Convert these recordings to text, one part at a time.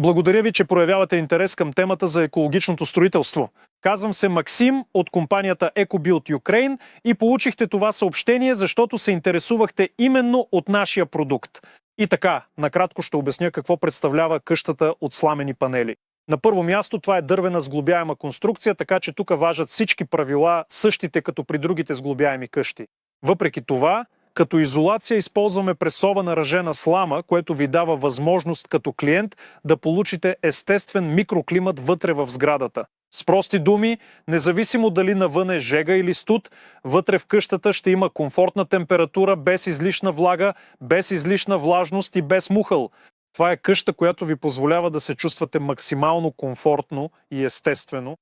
Благодаря ви, че проявявате интерес към темата за екологичното строителство. Казвам се Максим от компанията EcoBuild Ukraine и получихте това съобщение, защото се интересувахте именно от нашия продукт. И така, накратко ще обясня какво представлява къщата от сламени панели. На първо място това е дървена сглобяема конструкция, така че тук важат всички правила, същите като при другите сглобяеми къщи. Въпреки това, като изолация използваме пресована ръжена слама, което ви дава възможност като клиент да получите естествен микроклимат вътре в сградата. С прости думи, независимо дали навън е жега или студ, вътре в къщата ще има комфортна температура, без излишна влага, без излишна влажност и без мухъл. Това е къща, която ви позволява да се чувствате максимално комфортно и естествено.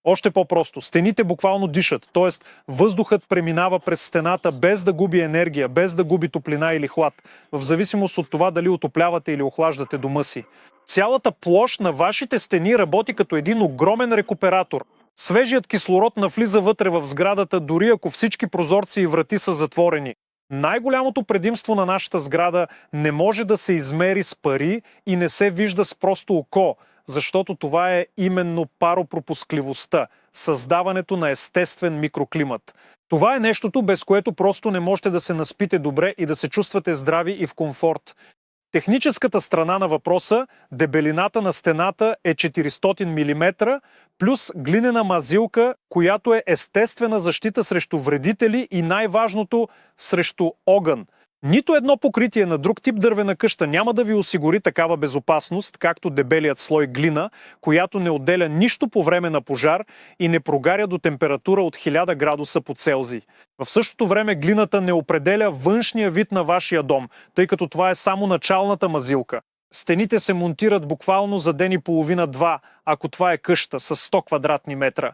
Още по-просто, стените буквално дишат, т.е. въздухът преминава през стената без да губи енергия, без да губи топлина или хлад, в зависимост от това дали отоплявате или охлаждате дома си. Цялата площ на вашите стени работи като един огромен рекуператор. Свежият кислород навлиза вътре в сградата, дори ако всички прозорци и врати са затворени. Най-голямото предимство на нашата сграда не може да се измери с пари и не се вижда с просто око, защото това е именно паропропускливостта, създаването на естествен микроклимат. Това е нещото, без което просто не можете да се наспите добре и да се чувствате здрави и в комфорт. Техническата страна на въпроса, дебелината на стената е 400 мм, плюс глинена мазилка, която е естествена защита срещу вредители и най-важното – срещу огън. Нито едно покритие на друг тип дървена къща няма да ви осигури такава безопасност, както дебелият слой глина, която не отделя нищо по време на пожар и не прогаря до температура от 1000 градуса по Целзий. В същото време глината не определя външния вид на вашия дом, тъй като това е само началната мазилка. Стените се монтират буквално за ден и половина-два, ако това е къща с 100 квадратни метра.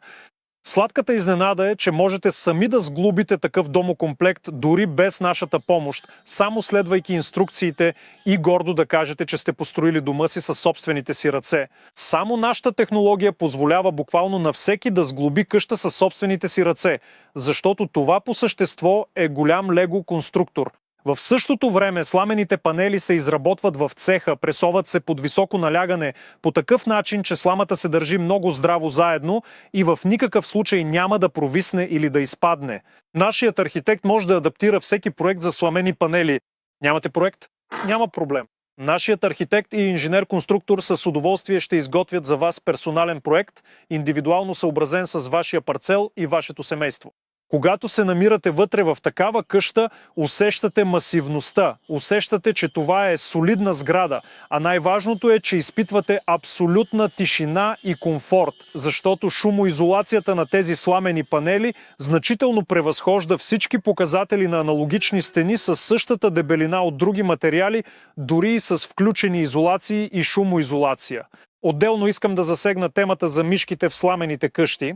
Сладката изненада е, че можете сами да сглобите такъв домокомплект дори без нашата помощ, само следвайки инструкциите и гордо да кажете, че сте построили дома си със собствените си ръце. Само нашата технология позволява буквално на всеки да сглоби къща със собствените си ръце, защото това по същество е голям лего конструктор. В същото време сламените панели се изработват в цеха, пресоват се под високо налягане по такъв начин, че сламата се държи много здраво заедно и в никакъв случай няма да провисне или да изпадне. Нашият архитект може да адаптира всеки проект за сламени панели. Нямате проект? Няма проблем. Нашият архитект и инженер-конструктор с удоволствие ще изготвят за вас персонален проект, индивидуално съобразен с вашия парцел и вашето семейство. Когато се намирате вътре в такава къща, усещате масивността, усещате, че това е солидна сграда, а най-важното е, че изпитвате абсолютна тишина и комфорт, защото шумоизолацията на тези сламени панели значително превъзхожда всички показатели на аналогични стени с същата дебелина от други материали, дори и с включени изолации и шумоизолация. Отделно искам да засегна темата за мишките в сламените къщи.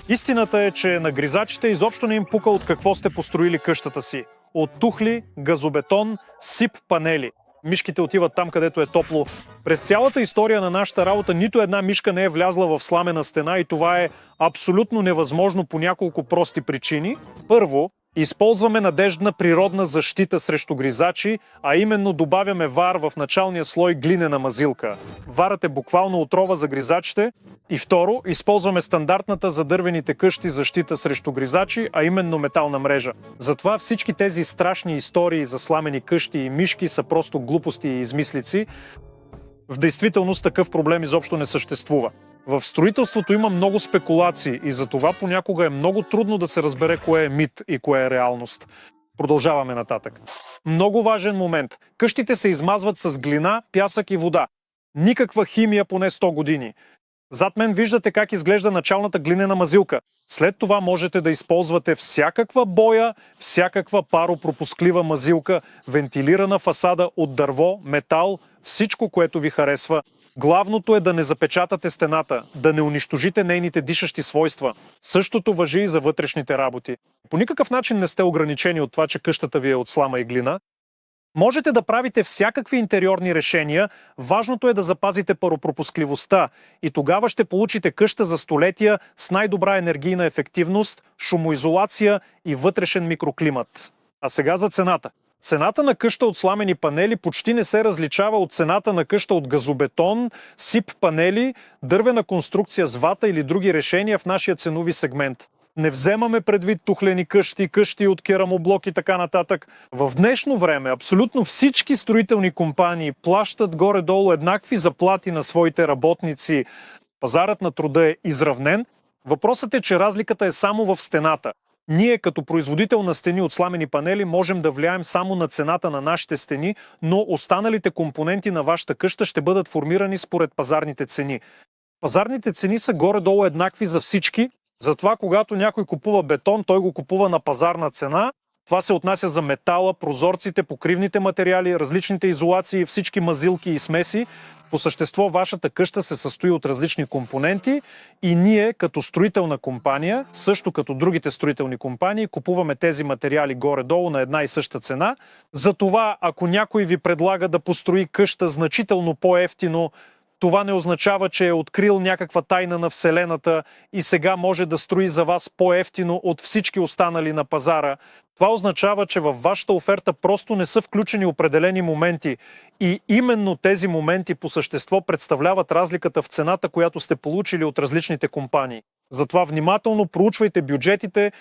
Истината е, че на гризачите изобщо не им пука от какво сте построили къщата си. От тухли, газобетон, сип панели. Мишките отиват там, където е топло. През цялата история на нашата работа нито една мишка не е влязла в сламена стена и това е абсолютно невъзможно по няколко прости причини. Първо, използваме надеждна природна защита срещу гризачи, а именно добавяме вар в началния слой глинена мазилка. Варът е буквално отрова за гризачите. И второ, използваме стандартната за дървените къщи защита срещу гризачи, а именно метална мрежа. Затова всички тези страшни истории за сламени къщи и мишки са просто глупости и измислици. В действителност такъв проблем изобщо не съществува. В строителството има много спекулации и затова понякога е много трудно да се разбере кое е мит и кое е реалност. Продължаваме нататък. Много важен момент. Къщите се измазват с глина, пясък и вода. Никаква химия поне 100 години. Зад мен виждате как изглежда началната глинена мазилка. След това можете да използвате всякаква боя, всякаква паропропусклива мазилка, вентилирана фасада от дърво, метал, всичко, което ви харесва. Главното е да не запечатате стената, да не унищожите нейните дишащи свойства. Същото важи и за вътрешните работи. По никакъв начин не сте ограничени от това, че къщата ви е от слама и глина. Можете да правите всякакви интериорни решения, важното е да запазите паропропускливостта и тогава ще получите къща за столетия с най-добра енергийна ефективност, шумоизолация и вътрешен микроклимат. А сега за цената. Цената на къща от сламени панели почти не се различава от цената на къща от газобетон, СИП панели, дървена конструкция с вата или други решения в нашия ценови сегмент. Не вземаме предвид тухлени къщи, къщи от керамоблок и така нататък. В днешно време абсолютно всички строителни компании плащат горе-долу еднакви заплати на своите работници. Пазарът на труда е изравнен. Въпросът е, че разликата е само в стената. Ние като производител на стени от сламени панели можем да влияем само на цената на нашите стени, но останалите компоненти на вашата къща ще бъдат формирани според пазарните цени. Пазарните цени са горе-долу еднакви за всички, затова когато някой купува бетон, той го купува на пазарна цена. Това се отнася за метала, прозорците, покривните материали, различните изолации, всички мазилки и смеси. По същество вашата къща се състои от различни компоненти и ние като строителна компания, също като другите строителни компании, купуваме тези материали горе-долу на една и съща цена. Затова, ако някой ви предлага да построи къща значително по-евтино, това не означава, че е открил някаква тайна на Вселената и сега може да строи за вас по-евтино от всички останали на пазара. Това означава, че във вашата оферта просто не са включени определени моменти и именно тези моменти по същество представляват разликата в цената, която сте получили от различните компании. Затова внимателно проучвайте бюджетите,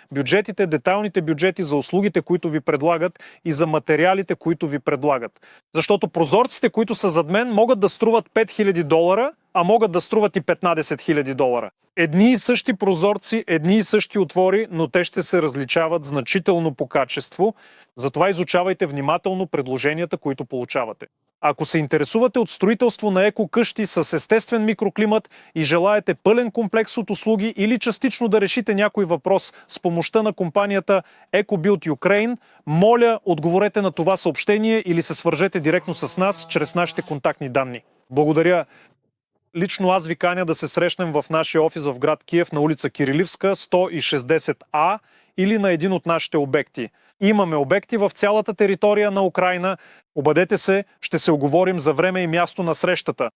детайлните бюджети за услугите, които ви предлагат и за материалите, които ви предлагат. Защото прозорците, които са зад мен, могат да струват $5000, а могат да струват и $15 000. Едни и същи прозорци, едни и същи отвори, но те ще се различават значително по качество. Затова изучавайте внимателно предложенията, които получавате. Ако се интересувате от строителство на еко-къщи с естествен микроклимат и желаете пълен комплекс от услуги или частично да решите някой въпрос с помощта на компанията EcoBuild Ukraine, моля, отговорете на това съобщение или се свържете директно с нас чрез нашите контактни данни. Благодаря. Лично аз ви каня да се срещнем в нашия офис в град Киев на улица Кирилівска, 160А или на един от нашите обекти. Имаме обекти в цялата територия на Украйна. Обадете се, ще се оговорим за време и място на срещата.